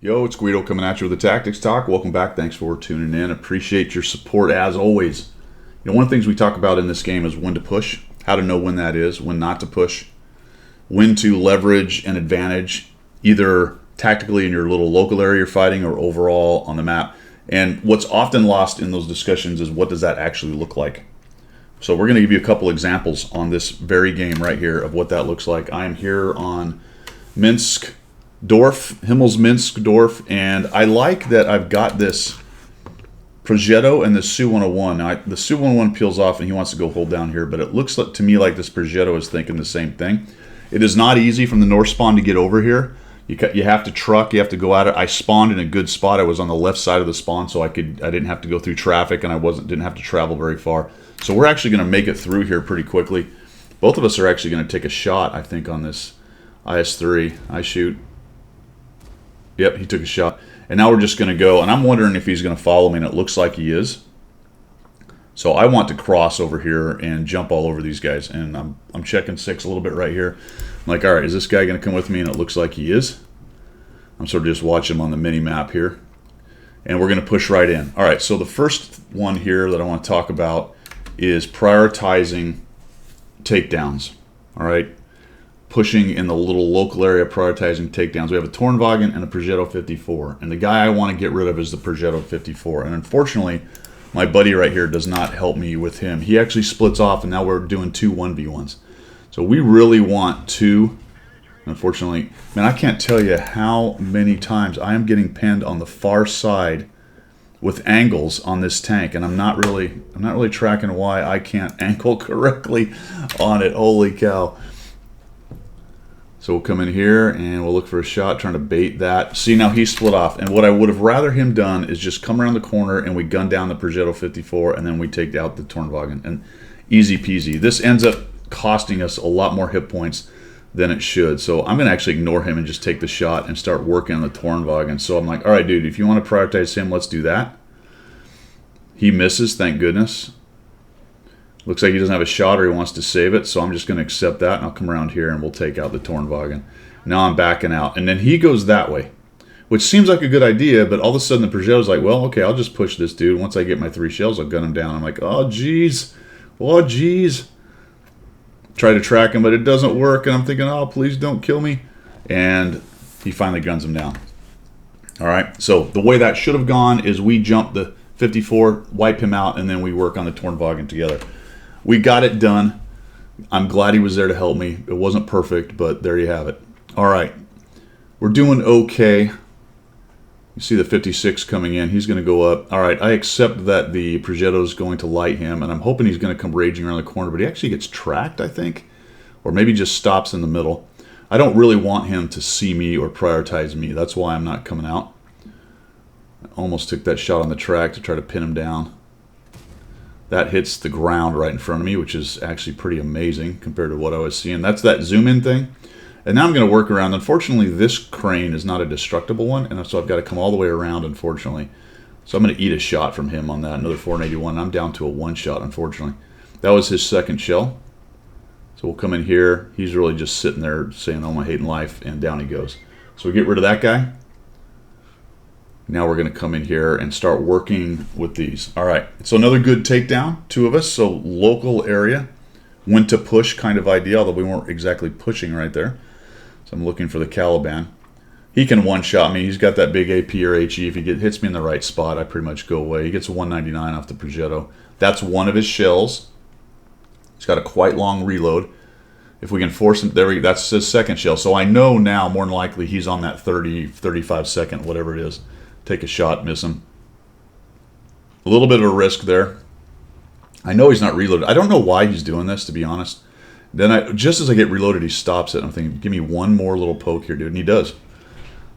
Yo, it's Guido coming at you with the Tactics Talk. Welcome back. Thanks for tuning in. Appreciate your support as always. One of the things we talk about in this game is when to push, how to know when that is, when not to push, when to leverage an advantage, either tactically in your little local area you're fighting or overall on the map. And what's often lost in those discussions is what does that actually look like? So we're going to give you a couple examples on this very game right here of what that looks like. I am here on Minsk Dorf, Himmels Minsk Dorf, and I like that I've got this Progetto and the Su-101. Now, the Su-101 peels off and he wants to go hold down here, but it looks like, to me like this Progetto is thinking the same thing. It is not easy from the north spawn to get over here. You have to truck, you have to go at it. I spawned in a good spot. I was on the left side of the spawn, so I didn't have to go through traffic, and I didn't have to travel very far. So we're actually going to make it through here pretty quickly. Both of us are actually going to take a shot, I think, on this IS-3. I shoot. Yep, he took a shot. And now we're just going to go, and I'm wondering if he's going to follow me, and it looks like he is. So I want to cross over here and jump all over these guys, and I'm checking 6 a little bit right here. I'm like, all right, is this guy going to come with me? And it looks like he is. I'm sort of just watching him on the mini map here. And we're going to push right in. All right, so the first one here that I want to talk about is prioritizing takedowns. All right. Pushing in the little local area, prioritizing takedowns. We have a Tornwagen and a Progetto 54. And the guy I want to get rid of is the Progetto 54. And unfortunately, my buddy right here does not help me with him. He actually splits off, and now we're doing 2 1v1s. So we really want to, unfortunately, man, I can't tell you how many times I am getting pinned on the far side with angles on this tank, and I'm not really tracking why I can't angle correctly on it. Holy cow. So we'll come in here and we'll look for a shot, trying to bait that. See, now he split off. And what I would have rather him done is just come around the corner and we gun down the Progetto 54 and then we take out the Tornwagen. And easy peasy. This ends up costing us a lot more hit points than it should. So I'm going to actually ignore him and just take the shot and start working on the Tornwagen. So I'm like, all right, dude, if you want to prioritize him, let's do that. He misses, thank goodness. Looks like he doesn't have a shot or he wants to save it, so I'm just going to accept that, and I'll come around here and we'll take out the Tornwagen. Now I'm backing out. And then he goes that way, which seems like a good idea, but all of a sudden the Progetto's like, well, okay, I'll just push this dude. Once I get my 3 shells, I'll gun him down. I'm like, oh, jeez. Oh, jeez. Try to track him, but it doesn't work, and I'm thinking, oh, please don't kill me. And he finally guns him down. All right, so the way that should have gone is we jump the 54, wipe him out, and then we work on the Tornwagen together. We got it done. I'm glad he was there to help me. It wasn't perfect, but there you have it. All right. We're doing okay. You see the 56 coming in. He's going to go up. All right. I accept that the Progetto is going to light him, and I'm hoping he's going to come raging around the corner, but he actually gets tracked, I think, or maybe just stops in the middle. I don't really want him to see me or prioritize me. That's why I'm not coming out. I almost took that shot on the track to try to pin him down. That hits the ground right in front of me, which is actually pretty amazing compared to what I was seeing. That's that zoom in thing. And now I'm going to work around. Unfortunately, this crane is not a destructible one, and so I've got to come all the way around, unfortunately. So I'm going to eat a shot from him on that, another 481. I'm down to a 1 shot, unfortunately. That was his second shell. So we'll come in here. He's really just sitting there saying, oh, my hating life, and down he goes. So we get rid of that guy. Now we're going to come in here and start working with these. All right, so another good takedown, 2 of us. So local area, when to push kind of idea, although we weren't exactly pushing right there. So I'm looking for the Caliban. He can one-shot me. He's got that big AP or HE. If he hits me in the right spot, I pretty much go away. He gets a 199 off the Progetto. That's one of his shells. He's got a quite long reload. If we can force him, that's his second shell. So I know now, more than likely, he's on that 30, 35 second, whatever it is. Take a shot, miss him. A little bit of a risk there. I know he's not reloaded. I don't know why he's doing this, to be honest. Then just as I get reloaded, he stops it. I'm thinking, give me one more little poke here, dude. And he does.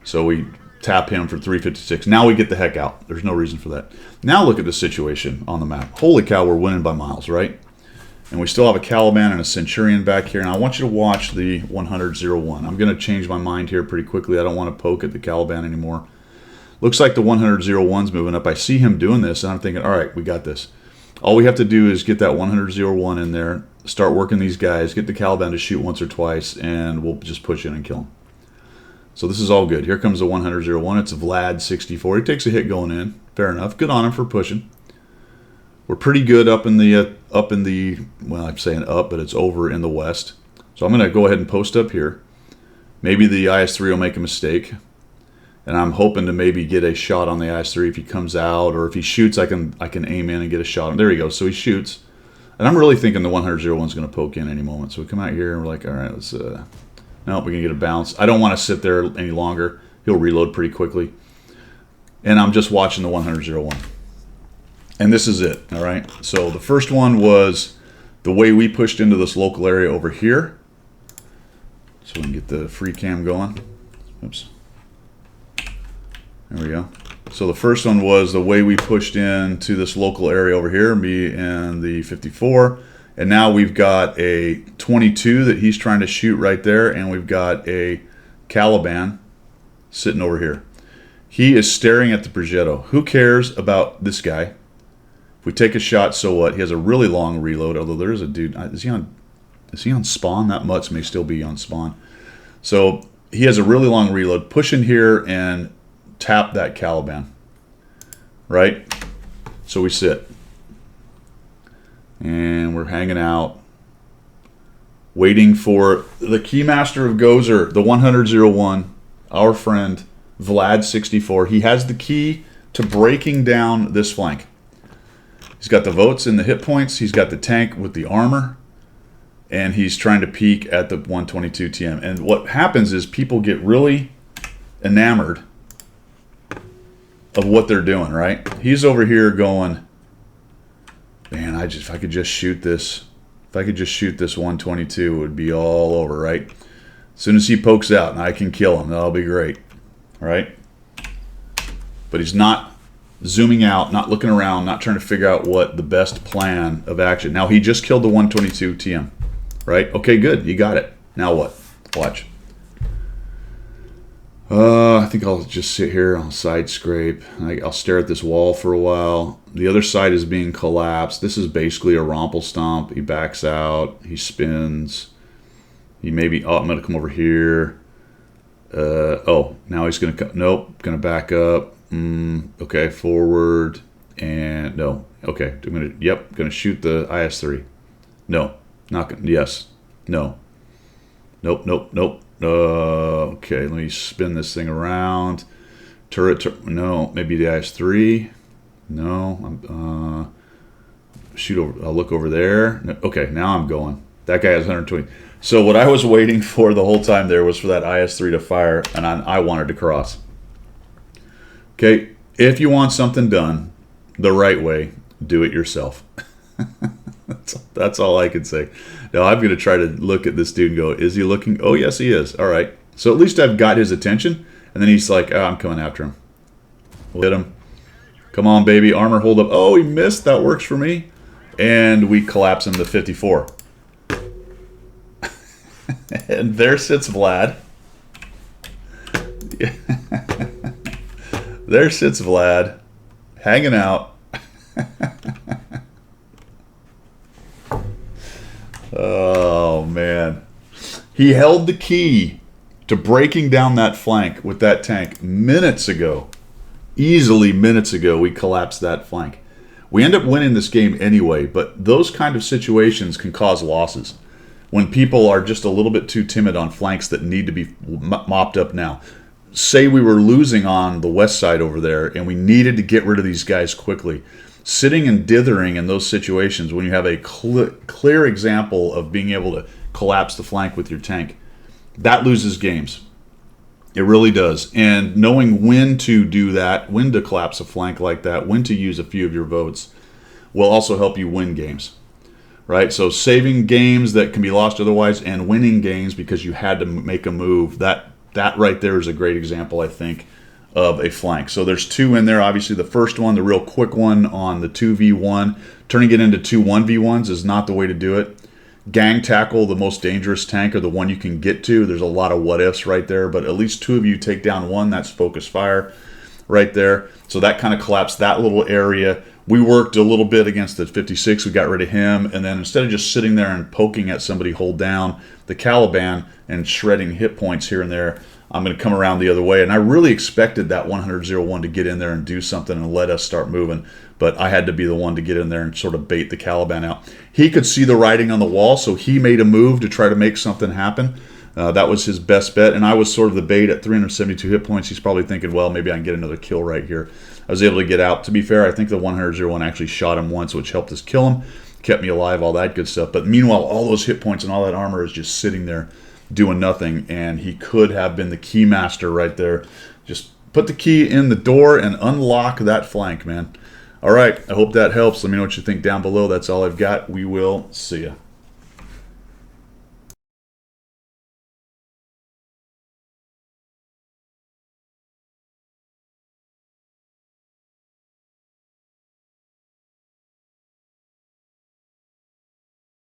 So we tap him for 356. Now we get the heck out. There's no reason for that. Now look at the situation on the map. Holy cow, we're winning by miles, right? And we still have a Caliban and a Centurion back here. And I want you to watch the 100-01. I'm going to change my mind here pretty quickly. I don't want to poke at the Caliban anymore. Looks like the 100-01's moving up. I see him doing this, and I'm thinking, all right, we got this. All we have to do is get that 100-01 in there, start working these guys, get the Caliban to shoot once or twice, and we'll just push in and kill him. So this is all good. Here comes the 100-01. It's Vlad 64. He takes a hit going in. Fair enough. Good on him for pushing. We're pretty good up in the well, I'm saying up, but it's over in the west. So I'm going to go ahead and post up here. Maybe the IS-3 will make a mistake. And I'm hoping to maybe get a shot on the IS-3 if he comes out, or if he shoots, I can aim in and get a shot. There he goes. So he shoots. And I'm really thinking the 100-01 is going to poke in any moment. So we come out here and we're like, all right, let's no, we can get a bounce. I don't want to sit there any longer. He'll reload pretty quickly. And I'm just watching the 100-01. And this is it, all right? So the first one was the way we pushed into this local area over here. So we can get the free cam going. Oops. There we go. So the first one was the way we pushed into this local area over here, me and the 54. And now we've got a 22 that he's trying to shoot right there, and we've got a Caliban sitting over here. He is staring at the Progetto. Who cares about this guy? If we take a shot, so what? He has a really long reload, although there's a dude. Is he on spawn? That Mutz may still be on spawn. So he has a really long reload. Push in here and tap that Caliban. Right? So we sit. And we're hanging out, waiting for the Keymaster of Gozer, the 100-01, our friend Vlad 64. He has the key to breaking down this flank. He's got the votes and the hit points. He's got the tank with the armor. And he's trying to peek at the 122 TM. And what happens is people get really enamored of what they're doing, right? He's over here going, man, if I could just shoot this 122, it would be all over, right? As soon as he pokes out and I can kill him, that'll be great, right? But he's not zooming out, not looking around, not trying to figure out what the best plan of action. Now, he just killed the 122 TM, right? Okay, good, you got it. Now what? Watch. I think I'll just sit here, I'll side scrape, I'll stare at this wall for a while. The other side is being collapsed. This is basically a Rompel stomp. He backs out, he spins. He maybe, I'm going to come over here. Oh, now he's going to come, nope, going to back up. Okay, forward, and no. Okay, I'm going to shoot the IS-3. No, not going to, yes, no. Nope. Okay, let me spin this thing around. Turret, no, maybe the IS-3. No, shoot over, I'll look over there. No, okay, now I'm going. That guy has 120. So what I was waiting for the whole time there was for that IS-3 to fire, and I wanted to cross. Okay, if you want something done the right way, do it yourself. That's all I can say. Now I'm going to try to look at this dude and go, is he looking? Oh, yes, he is. All right. So at least I've got his attention. And then he's like, oh, I'm coming after him. We'll hit him. Come on, baby. Armor hold up. Oh, he missed. That works for me. And we collapse him to 54. And there sits Vlad. There sits Vlad, hanging out. Oh, man. He held the key to breaking down that flank with that tank minutes ago. Easily minutes ago, we collapsed that flank. We end up winning this game anyway, but those kind of situations can cause losses when people are just a little bit too timid on flanks that need to be mopped up now. Say we were losing on the west side over there and we needed to get rid of these guys quickly. Sitting and dithering in those situations when you have a clear example of being able to collapse the flank with your tank, that loses games. It really does. And knowing when to do that, when to collapse a flank like that, when to use a few of your votes, will also help you win games. Right? So saving games that can be lost otherwise and winning games because you had to make a move, that right there is a great example, I think, of a flank. So there's two in there. Obviously, the first one, the real quick one on the 2v1, turning it into two 1v1s is not the way to do it. Gang tackle, the most dangerous tank, or the one you can get to. There's a lot of what ifs right there, but at least two of you take down one. That's focus fire right there. So that kind of collapsed that little area. We worked a little bit against the 56. We got rid of him, and then instead of just sitting there and poking at somebody, hold down the Caliban and shredding hit points here and there, I'm going to come around the other way. And I really expected that 100-01 to get in there and do something and let us start moving. But I had to be the one to get in there and sort of bait the Caliban out. He could see the writing on the wall, so he made a move to try to make something happen. That was his best bet, and I was sort of the bait at 372 hit points. He's probably thinking, well, maybe I can get another kill right here. I was able to get out. To be fair, I think the 100-01 actually shot him once, which helped us kill him, kept me alive, all that good stuff. But meanwhile, all those hit points and all that armor is just sitting there doing nothing, and he could have been the key master right there. Just put the key in the door and unlock that flank, man. All right, I hope that helps. Let me know what you think down below. That's all I've got. We will see ya.